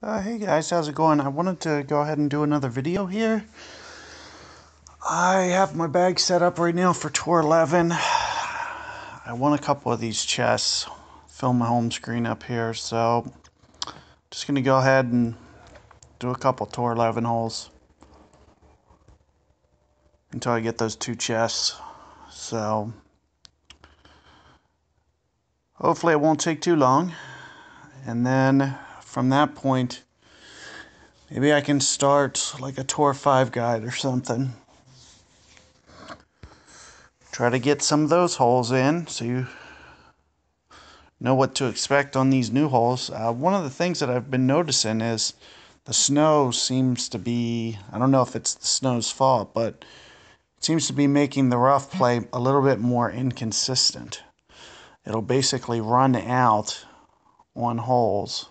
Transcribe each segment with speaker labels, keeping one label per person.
Speaker 1: Hey guys, how's it going? I wanted to go ahead and do another video here. I have my bag set up right now for Tour 11. I won a couple of these chests, film my home screen up here, so just going to go ahead and do a couple Tour 11 holes until I get those two chests. So hopefully it won't take too long, and then from that point maybe I can start like a Tour 5 guide or something. Try to get some of those holes in so you know what to expect on these new holes. One of the things that I've been noticing is the snow seems to be, I don't know if it's the snow's fault, but it seems to be making the rough play a little bit more inconsistent. It'll basically run out on holes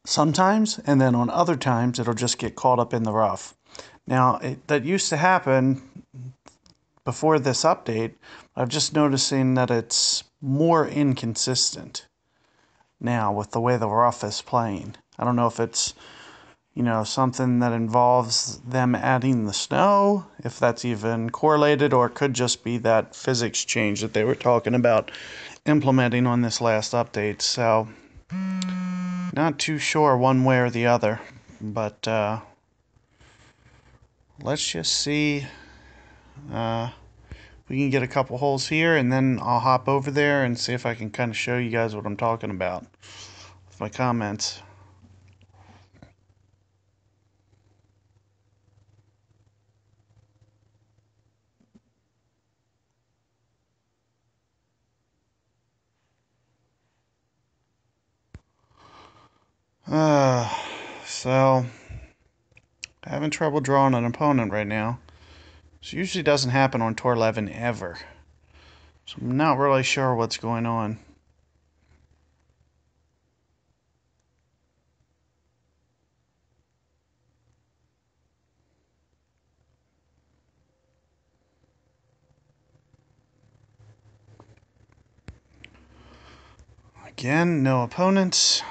Speaker 1: sometimes, and then on other times it'll just get caught up in the rough. Now, that used to happen before this update. I'm just noticing that it's more inconsistent now with the way the rough is playing. I don't know if it's, something that involves them adding the snow, if that's even correlated, or it could just be that physics change that they were talking about implementing on this last update. So, not too sure one way or the other, but let's just see. We can get a couple holes here, and then I'll hop over there and see if I can kind of show you guys what I'm talking about with my comments. So having trouble drawing an opponent right now. This usually doesn't happen on Tour 11 ever. So I'm not really sure what's going on. Again, no opponents.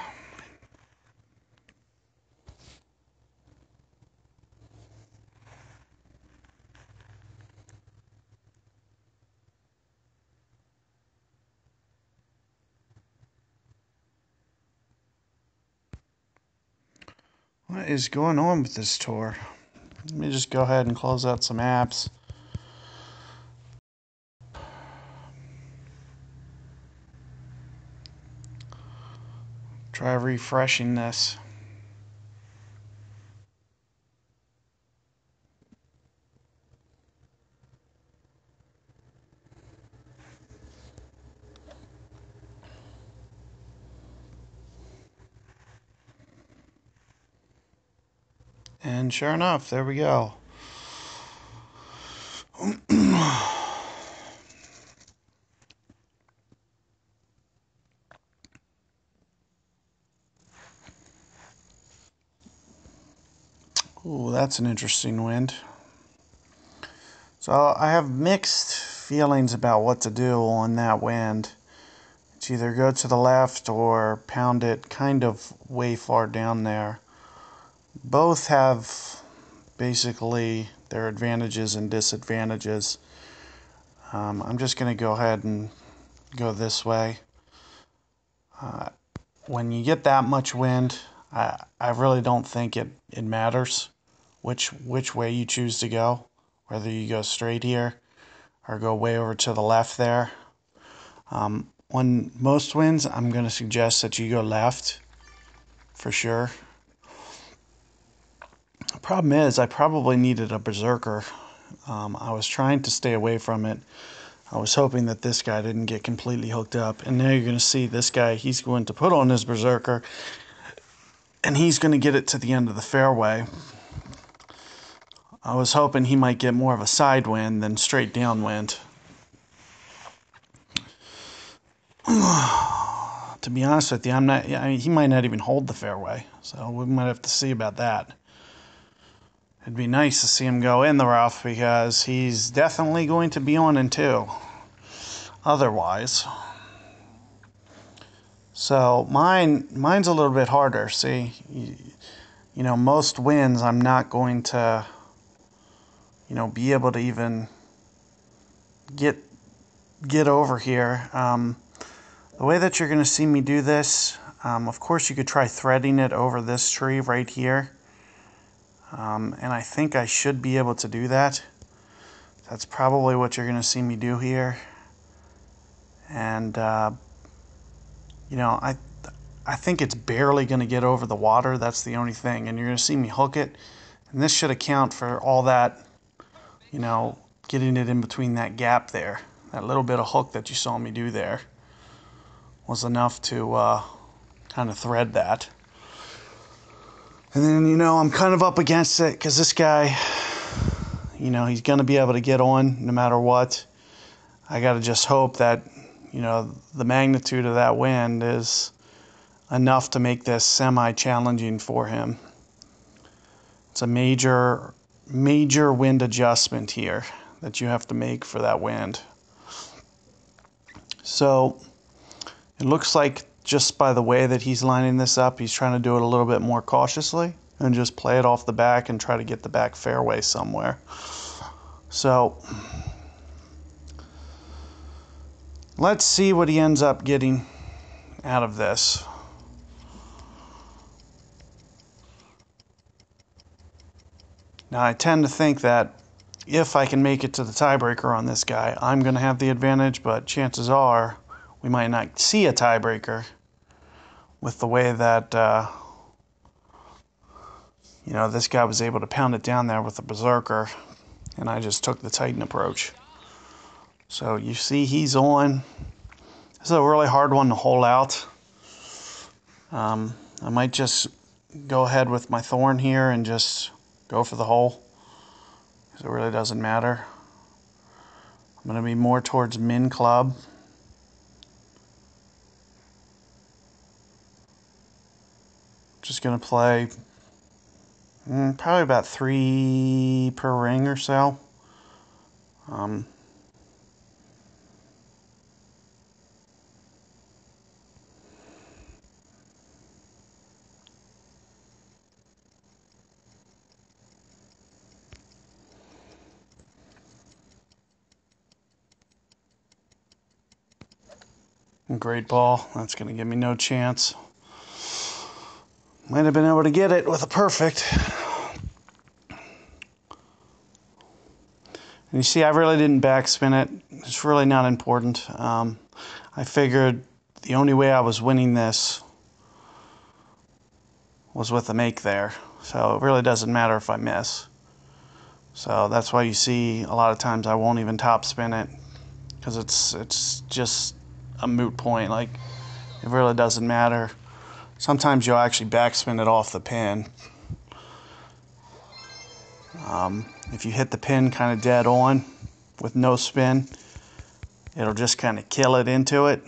Speaker 1: What is going on with this tour? Let me just go ahead and close out some apps. Try refreshing this. And sure enough, there we go. Ooh, that's an interesting wind. So I have mixed feelings about what to do on that wind. It's either go to the left or pound it kind of way far down there. Both have basically their advantages and disadvantages. I'm just going to go ahead and go this way. When you get that much wind, I really don't think it matters which way you choose to go. Whether you go straight here or go way over to the left there. On most winds, I'm going to suggest that you go left for sure. The problem is I probably needed a berserker. I was trying to stay away from it. I was hoping that this guy didn't get completely hooked up. And now you're going to see this guy, he's going to put on his berserker and he's going to get it to the end of the fairway. I was hoping he might get more of a side wind than straight downwind. To be honest with you, he might not even hold the fairway. So we might have to see about that. It'd be nice to see him go in the rough because he's definitely going to be on in two. Otherwise. So mine's a little bit harder. See, you know, most wins I'm not going to, you know, be able to even get over here. The way that you're going to see me do this, of course you could try threading it over this tree right here. And I think I should be able to do that. That's probably what you're going to see me do here. And, you know, I think it's barely going to get over the water. That's the only thing. And you're going to see me hook it. And this should account for all that, you know, getting it in between that gap there. That little bit of hook that you saw me do there was enough to kind of thread that. And then, you know, I'm kind of up against it because this guy, you know, he's going to be able to get on no matter what. I got to just hope that, you know, the magnitude of that wind is enough to make this semi-challenging for him. It's a major wind adjustment here that you have to make for that wind. So it looks like just by the way that he's lining this up, he's trying to do it a little bit more cautiously and just play it off the back and try to get the back fairway somewhere. So let's see what he ends up getting out of this. Now I tend to think that if I can make it to the tiebreaker on this guy, I'm going to have the advantage, but chances are we might not see a tiebreaker with the way that, you know, this guy was able to pound it down there with a berserker, and I just took the Titan approach. So you see he's on. This is a really hard one to hole out. I might just go ahead with my thorn here and just go for the hole, because it really doesn't matter. I'm going to be more towards min club. Just going to play probably about 3 per ring or so. Great ball. That's going to give me no chance. Might have been able to get it with a perfect. And you see, I really didn't backspin it. It's really not important. I figured the only way I was winning this was with a make there. So it really doesn't matter if I miss. So that's why you see a lot of times I won't even top spin it, because it's just a moot point. Like, it really doesn't matter. Sometimes you'll actually backspin it off the pin. If you hit the pin kind of dead on with no spin, it'll just kind of kill it into it.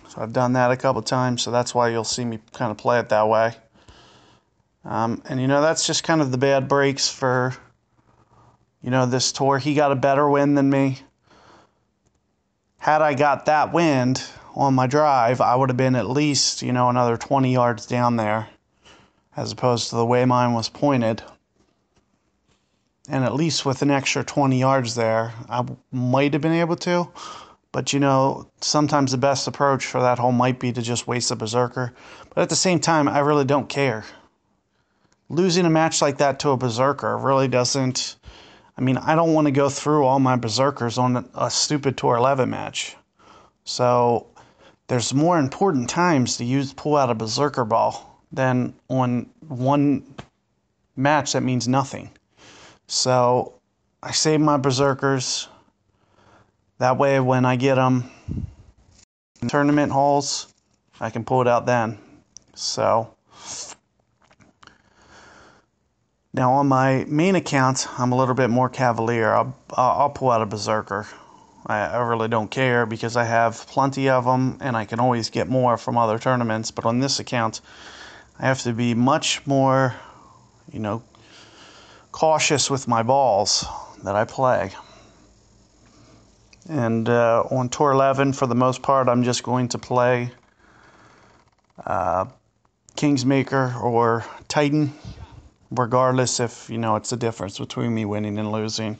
Speaker 1: So I've done that a couple times, so that's why you'll see me kind of play it that way. And you know, that's just kind of the bad breaks for, you know, this tour. He got a better wind than me. Had I got that wind on my drive, I would have been at least, you know, another 20 yards down there, as opposed to the way mine was pointed. And at least with an extra 20 yards there, I might have been able to. But, you know, sometimes the best approach for that hole might be to just waste a berserker. But at the same time, I really don't care. Losing a match like that to a berserker really doesn't... I mean, I don't want to go through all my berserkers on a stupid Tour 11 match. So there's more important times to pull out a berserker ball than on one match that means nothing. So I save my berserkers. That way when I get them in tournament holes, I can pull it out then. So now on my main account, I'm a little bit more cavalier. I'll pull out a berserker. I really don't care, because I have plenty of them and I can always get more from other tournaments. But on this account, I have to be much more, you know, cautious with my balls that I play. And on Tour 11, for the most part, I'm just going to play Kingsmaker or Titan, regardless if, it's the difference between me winning and losing.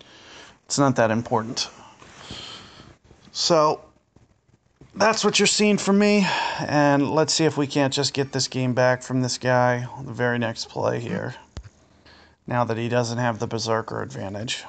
Speaker 1: It's not that important. So that's what you're seeing from me, and let's see if we can't just get this game back from this guy on the very next play here, now that he doesn't have the Berserker advantage.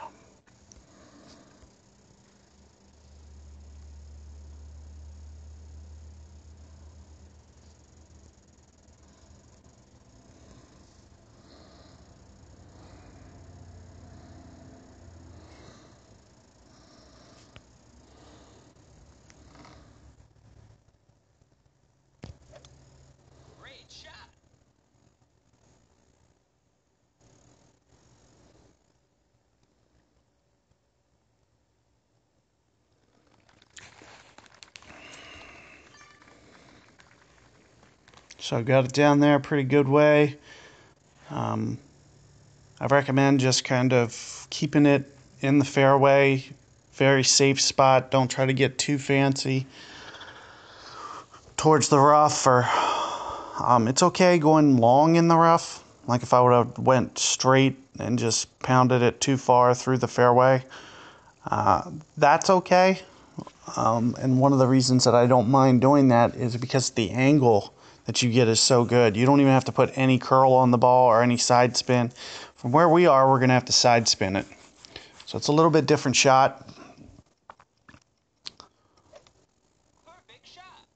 Speaker 1: So I got it down there a pretty good way. I recommend just kind of keeping it in the fairway, very safe spot. Don't try to get too fancy towards the rough, or it's okay going long in the rough. Like if I would have went straight and just pounded it too far through the fairway, that's okay. And one of the reasons that I don't mind doing that is because the angle that you get is so good. You don't even have to put any curl on the ball or any side spin. From where we are, we're going to have to side spin it. So it's a little bit different shot.
Speaker 2: Perfect shot.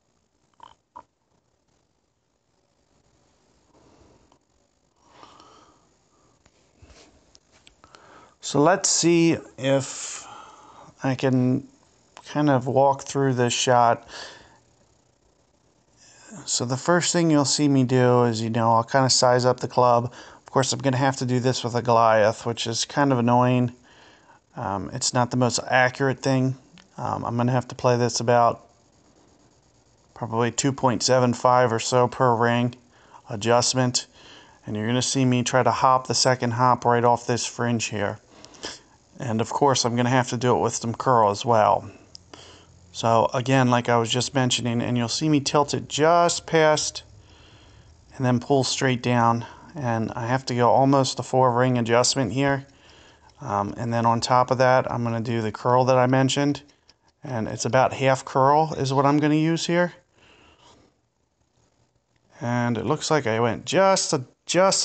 Speaker 1: So let's see if I can kind of walk through this shot. So the first thing you'll see me do is, I'll kind of size up the club. Of course, I'm going to have to do this with a Goliath, which is kind of annoying. It's not the most accurate thing. I'm going to have to play this about probably 2.75 or so per ring adjustment. And you're going to see me try to hop the second hop right off this fringe here. And of course, I'm going to have to do it with some curl as well. So again, like I was just mentioning, and you'll see me tilt it just past and then pull straight down. And I have to go almost a 4-ring adjustment here. And then on top of that, I'm going to do the curl that I mentioned. And it's about half curl is what I'm going to use here. And it looks like I went just a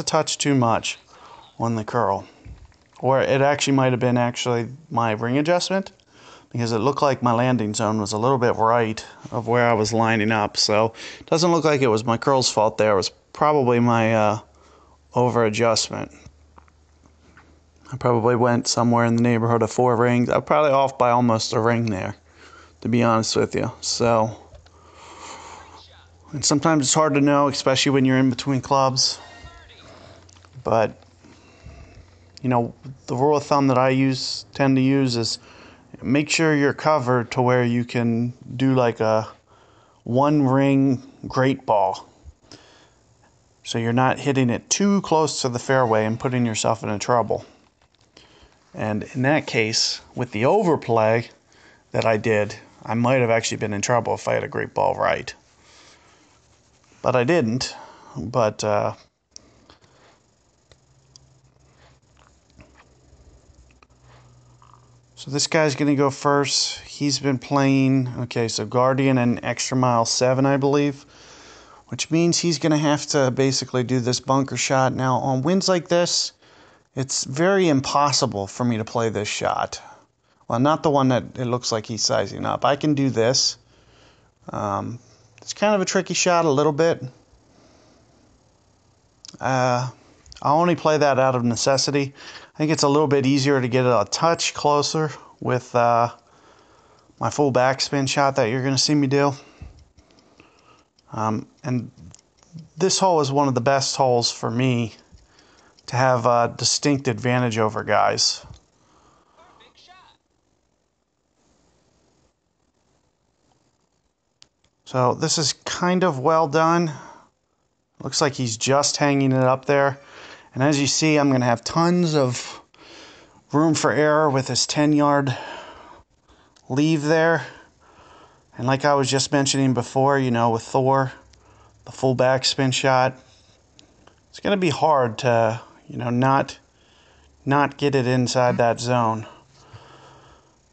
Speaker 1: touch too much on the curl. Or it actually might have been my ring adjustment, because it looked like my landing zone was a little bit right of where I was lining up. So it doesn't look like it was my curl's fault there. It was probably my over adjustment. I probably went somewhere in the neighborhood of 4 rings. I'm probably off by almost a ring there, to be honest with you. So, and sometimes it's hard to know, especially when you're in between clubs. But, the rule of thumb that I tend to use is make sure you're covered to where you can do like a 1-ring great ball. So you're not hitting it too close to the fairway and putting yourself into trouble. And in that case, with the overplay that I did, I might have actually been in trouble if I had a great ball right. But I didn't. But so this guy's going to go first. He's been playing, okay, so Guardian and Extra Mile 7, I believe, which means he's going to have to basically do this bunker shot. Now, on winds like this, it's very impossible for me to play this shot. Well, not the one that it looks like he's sizing up. I can do this. It's kind of a tricky shot a little bit. I'll only play that out of necessity. I think it's a little bit easier to get it a touch closer with my full backspin shot that you're going to see me do. And this hole is one of the best holes for me to have a distinct advantage over guys. So this is kind of well done. Looks like he's just hanging it up there. And as you see, I'm going to have tons of room for error with this 10-yard leave there. And like I was just mentioning before, with Thor, the full backspin shot. It's going to be hard to, not get it inside that zone.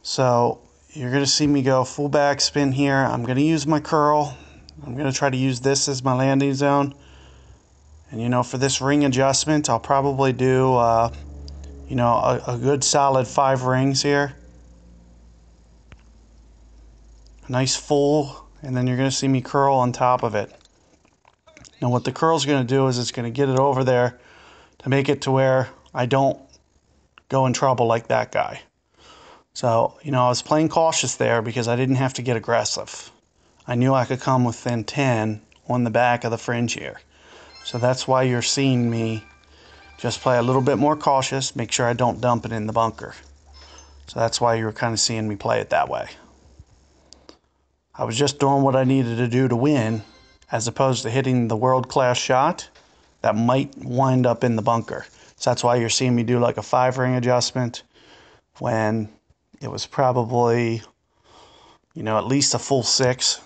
Speaker 1: So you're going to see me go full backspin here. I'm going to use my curl. I'm going to try to use this as my landing zone. And for this ring adjustment, I'll probably do, a good solid 5 rings here. A nice full, and then you're going to see me curl on top of it. Now what the curl is going to do is it's going to get it over there to make it to where I don't go in trouble like that guy. So, I was playing cautious there because I didn't have to get aggressive. I knew I could come within 10 on the back of the fringe here. So that's why you're seeing me just play a little bit more cautious, make sure I don't dump it in the bunker. So that's why you're kind of seeing me play it that way. I was just doing what I needed to do to win, as opposed to hitting the world-class shot that might wind up in the bunker. So that's why you're seeing me do like a 5-ring adjustment when it was probably, at least a full 6.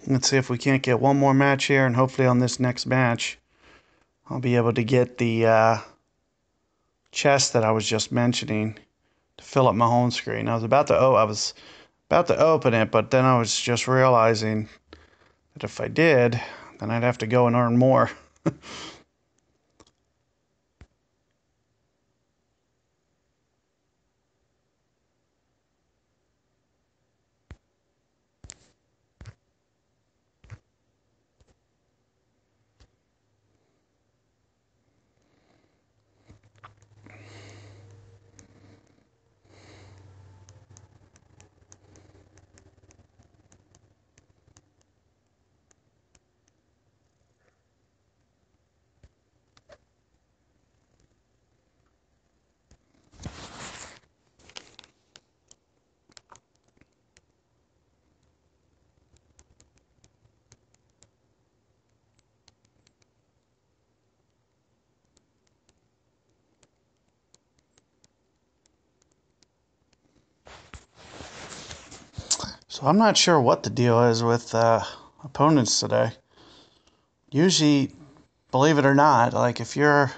Speaker 1: Let's see if we can't get one more match here, and hopefully on this next match, I'll be able to get the chest that I was just mentioning to fill up my home screen. I was about to open it, but then I was just realizing that if I did, then I'd have to go and earn more. So I'm not sure what the deal is with opponents today. Usually, believe it or not, like if you're,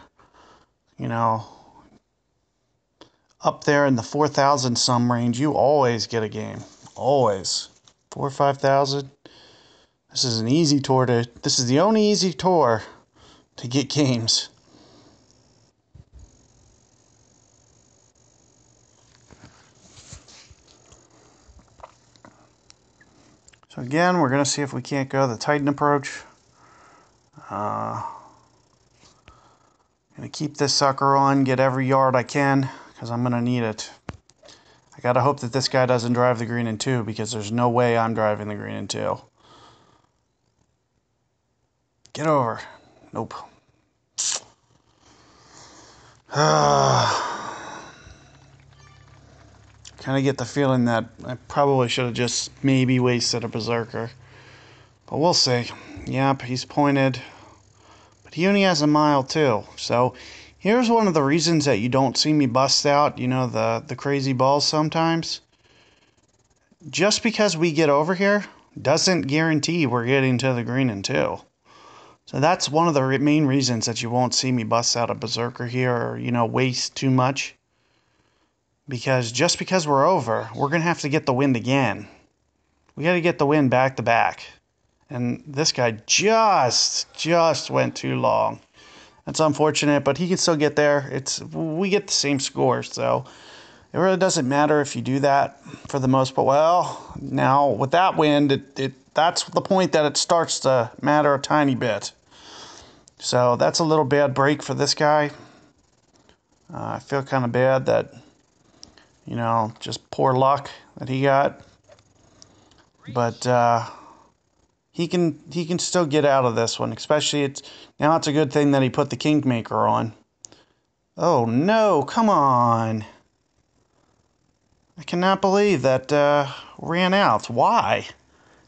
Speaker 1: up there in the 4,000 some range, you always get a game. Always. 4,000 or 5,000. This is the only easy tour to get games. So again, we're going to see if we can't go the Titan approach. Going to keep this sucker on, get every yard I can, because I'm going to need it. I got to hope that this guy doesn't drive the green in 2, because there's no way I'm driving the green in 2. Get over. Nope. Kind of get the feeling that I probably should have just maybe wasted a berserker. But we'll see. Yep, he's pointed. But he only has a mile too. So here's one of the reasons that you don't see me bust out, the crazy balls sometimes. Just because we get over here doesn't guarantee we're getting to the green in 2. So that's one of the main reasons that you won't see me bust out a berserker here or, waste too much. Because just because we're over, we're going to have to get the wind again. We got to get the wind back to back. And this guy just went too long. That's unfortunate, but he can still get there. We get the same score, so it really doesn't matter if you do that for the most part. Well, now with that wind, that's the point that it starts to matter a tiny bit. So that's a little bad break for this guy. I feel kind of bad that, just poor luck that he got. But he can still get out of this one, especially it's a good thing that he put the Kingmaker on. Oh no, come on. I cannot believe that ran out. Why?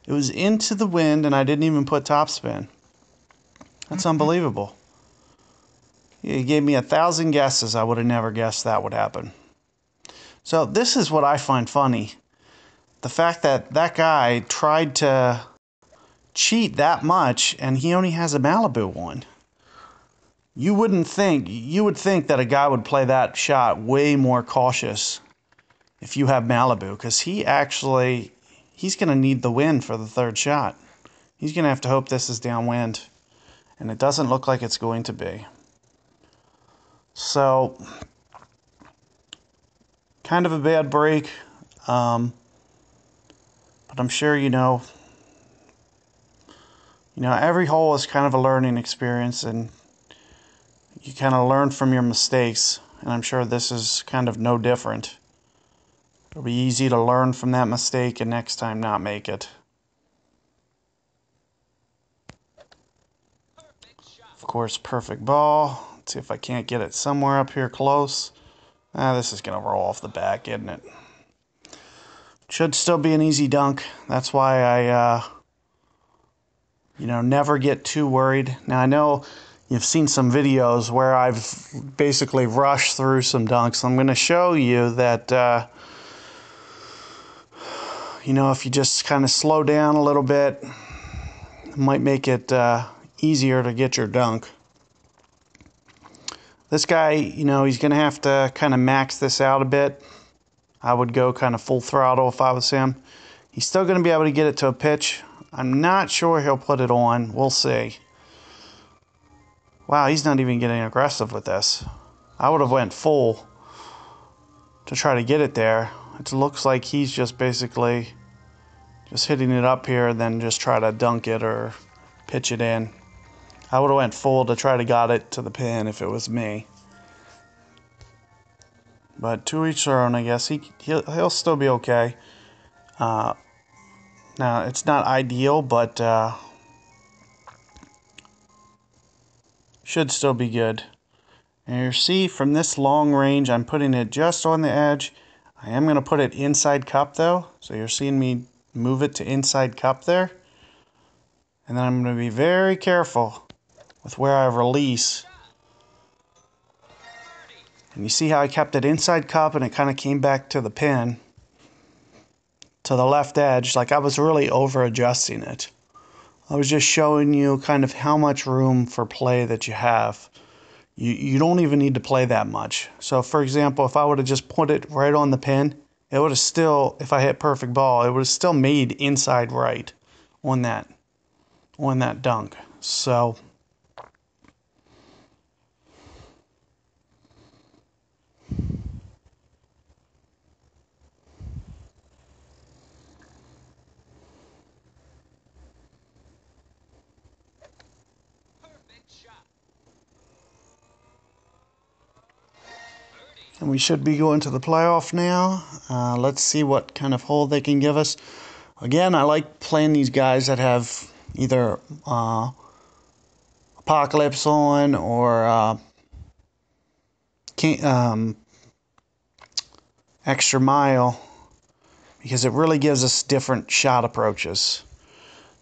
Speaker 1: It was into the wind and I didn't even put topspin. That's unbelievable. He gave me 1,000 guesses. I would have never guessed that would happen. So this is what I find funny. The fact that that guy tried to cheat that much and he only has a Malibu one. You would think that a guy would play that shot way more cautious if you have Malibu, because he's going to need the wind for the third shot. He's going to have to hope this is downwind, and it doesn't look like it's going to be. So, kind of a bad break, but I'm sure every hole is kind of a learning experience, and you kind of learn from your mistakes, and I'm sure this is kind of no different. It'll be easy to learn from that mistake and next time not make it. Of course, perfect ball. Let's see if I can't get it somewhere up here close. This is going to roll off the back, isn't it? Should still be an easy dunk. That's why I, never get too worried. Now, I know you've seen some videos where I've basically rushed through some dunks. I'm going to show you that, if you just kind of slow down a little bit, it might make it easier to get your dunk. This guy, he's going to have to kind of max this out a bit. I would go kind of full throttle if I was him. He's still going to be able to get it to a pitch. I'm not sure he'll put it on. We'll see. Wow, he's not even getting aggressive with this. I would have went full to try to get it there. It looks like he's just basically just hitting it up here and then just try to dunk it or pitch it in. I would have went full to try to got it to the pin if it was me. But to each their own, I guess. He'll still be okay. Now, it's not ideal, but should still be good. And you see, from this long range, I'm putting it just on the edge. I am going to put it inside cup, though. So you're seeing me move it to inside cup there. And then I'm going to be very careful with where I release. And you see how I kept it inside cup and it kind of came back to the pin, to the left edge, like I was really over adjusting it. I was just showing you kind of how much room for play that you have. You don't even need to play that much. So for example, if I would have just put it right on the pin, it would have still, if I hit perfect ball, it would have still made inside right on that dunk. So and we should be going to the playoff now. Let's see what kind of hole they can give us. Again, I like playing these guys that have either Apocalypse on or Extra Mile, because it really gives us different shot approaches.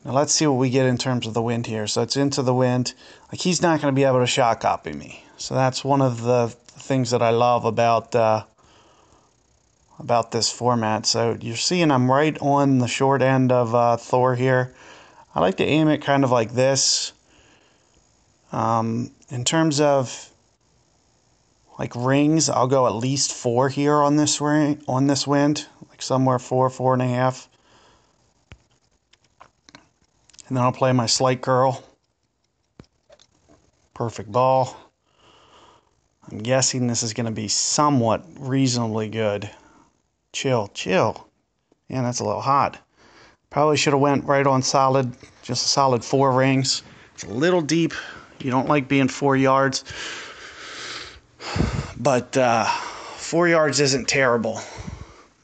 Speaker 1: Now let's see what we get in terms of the wind here. So it's into the wind. Like, he's not going to be able to shot copy me. So that's one of the things that I love about this format. So you're seeing I'm right on the short end of Thor here. I like to aim it kind of like this. In terms of like rings, I'll go at least 4 here on this ring, on this wind, like somewhere 4.5. And then I'll play my slight curl. Perfect ball. I'm guessing this is going to be somewhat reasonably good. Chill. Man, that's a little hot. Probably should have went right on solid, just a solid 4 rings. It's a little deep. You don't like being 4 yards. But 4 yards isn't terrible.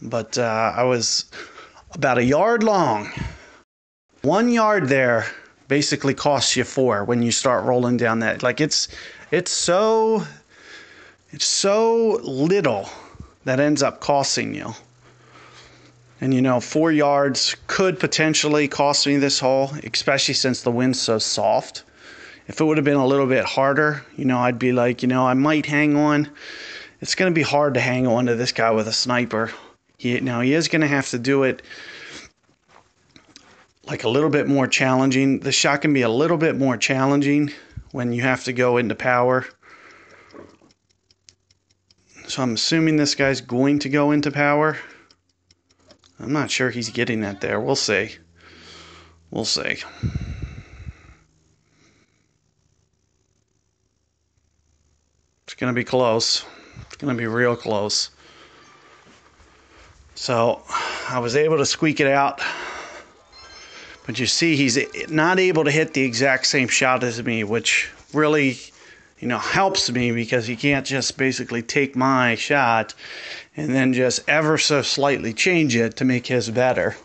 Speaker 1: But I was about a yard long. 1 yard there basically costs you 4 when you start rolling down that. Like, it's so little that ends up costing you. And 4 yards could potentially cost me this hole, especially since the wind's so soft. If it would have been a little bit harder, I'd be like, I might hang on. It's going to be hard to hang on to this guy with a sniper. He is going to have to do it like a little bit more challenging. The shot can be a little bit more challenging when you have to go into power. So I'm assuming this guy's going to go into power. I'm not sure he's getting that there. We'll see. We'll see. It's going to be close. It's going to be real close. So I was able to squeak it out. But you see, he's not able to hit the exact same shot as me, which really, helps me, because he can't just basically take my shot and then just ever so slightly change it to make his better.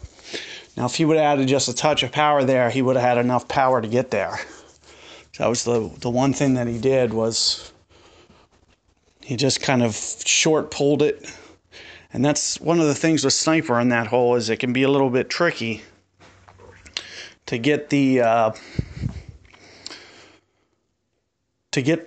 Speaker 1: Now, if he would have added just a touch of power there, he would have had enough power to get there. So that was the one thing that he did, was he just kind of short pulled it. And that's one of the things with sniper in that hole, is it can be a little bit tricky to get the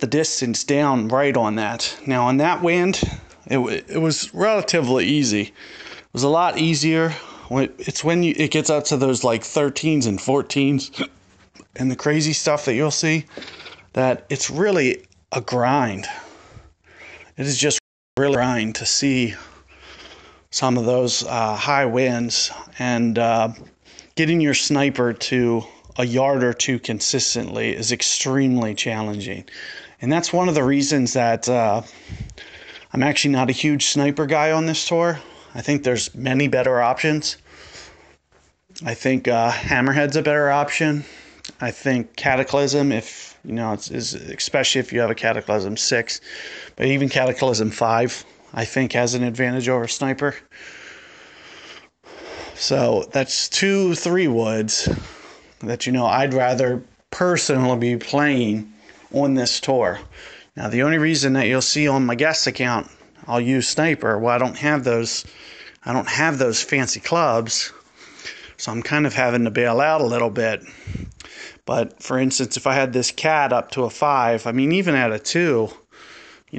Speaker 1: distance down right on that. Now on that wind, it was relatively easy. It was a lot easier. It's when it gets up to those like 13s and 14s and the crazy stuff that you'll see, that it's really a grind. It is just really a grind to see some of those high winds, and getting your sniper to a yard or two consistently is extremely challenging. And that's one of the reasons that I'm actually not a huge sniper guy on this tour. I think there's many better options. I think Hammerhead's a better option. I think Cataclysm, if especially if you have a Cataclysm 6, but even Cataclysm 5, I think has an advantage over sniper. So that's 2-3 woods that I'd rather personally be playing on this tour. Now, the only reason that you'll see on my guest account I'll use sniper, well, I don't have those fancy clubs, so I'm kind of having to bail out a little bit. But for instance, if I had this cat up to a 5, I mean, even at a 2,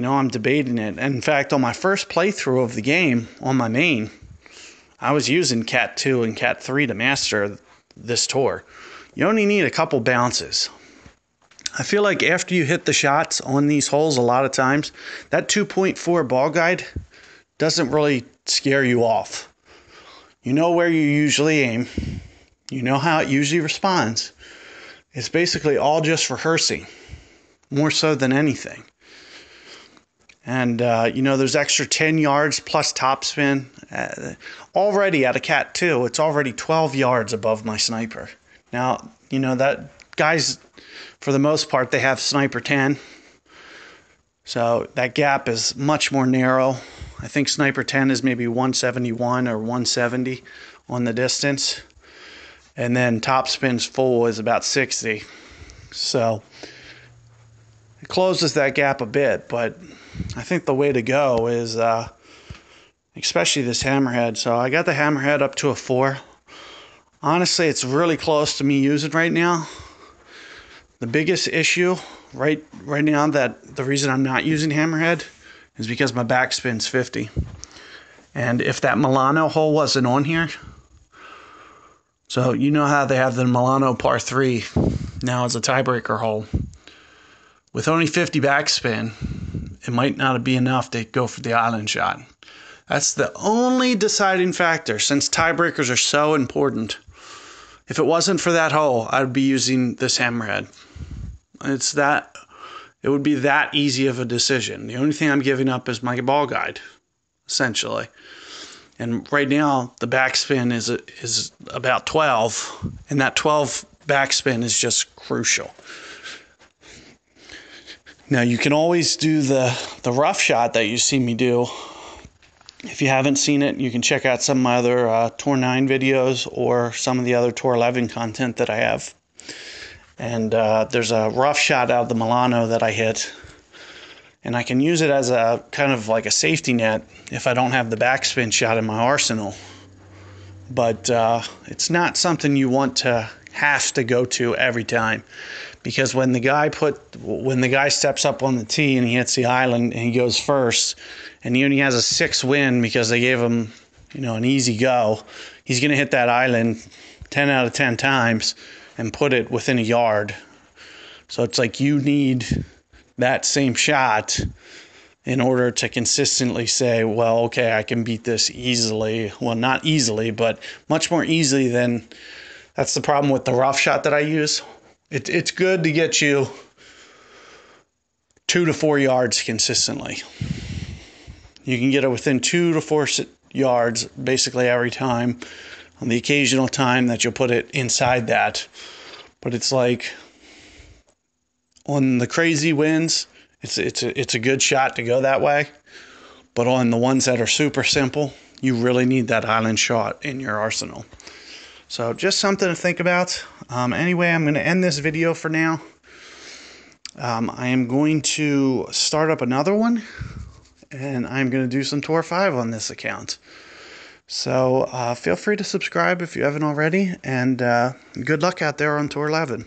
Speaker 1: I'm debating it. And in fact, on my first playthrough of the game on my main, I was using Cat 2 and Cat 3 to master this tour. You only need a couple bounces. I feel like after you hit the shots on these holes, a lot of times, that 2.4 ball guide doesn't really scare you off. You know where you usually aim. You know how it usually responds. It's basically all just rehearsing, more so than anything. And, there's extra 10 yards plus topspin. Already at a Cat 2, it's already 12 yards above my sniper. Now, that guys, for the most part, they have sniper 10. So that gap is much more narrow. I think sniper 10 is maybe 171 or 170 on the distance. And then topspin's full is about 60. So it closes that gap a bit, but I think the way to go is, especially this hammerhead. So I got the hammerhead up to a 4. Honestly, it's really close to me using right now. The biggest issue right now, that the reason I'm not using hammerhead, is because my backspin's 50. And if that Milano hole wasn't on here, so you know how they have the Milano par 3 now as a tiebreaker hole. With only 50 backspin, it might not be enough to go for the island shot. That's the only deciding factor, since tiebreakers are so important. If it wasn't for that hole, I'd be using this hammerhead. It would be that easy of a decision. The only thing I'm giving up is my ball guide, essentially. And right now, the backspin is about 12, and that 12 backspin is just crucial. Now, you can always do the rough shot that you see me do. If you haven't seen it, you can check out some of my other Tour 9 videos or some of the other Tour 11 content that I have. And there's a rough shot out of the Milano that I hit. And I can use it as a kind of like a safety net if I don't have the backspin shot in my arsenal. But it's not something you want to has to go to every time, because when the guy steps up on the tee and he hits the island and he goes first, and he only has a 6 win because they gave him, an easy go, he's going to hit that island 10 out of 10 times and put it within a yard. So it's like you need that same shot in order to consistently say, well, okay, I can beat this easily. Well, not easily, but much more easily than. That's the problem with the rough shot that I use. It's good to get you 2 to 4 yards consistently. You can get it within 2 to 4 yards basically every time. On the occasional time that you'll put it inside that. But it's like on the crazy winds, it's a good shot to go that way. But on the ones that are super simple, you really need that island shot in your arsenal. So just something to think about. Anyway, I'm going to end this video for now. I am going to start up another one, and I'm going to do some Tour 5 on this account. So feel free to subscribe if you haven't already, and good luck out there on Tour 11.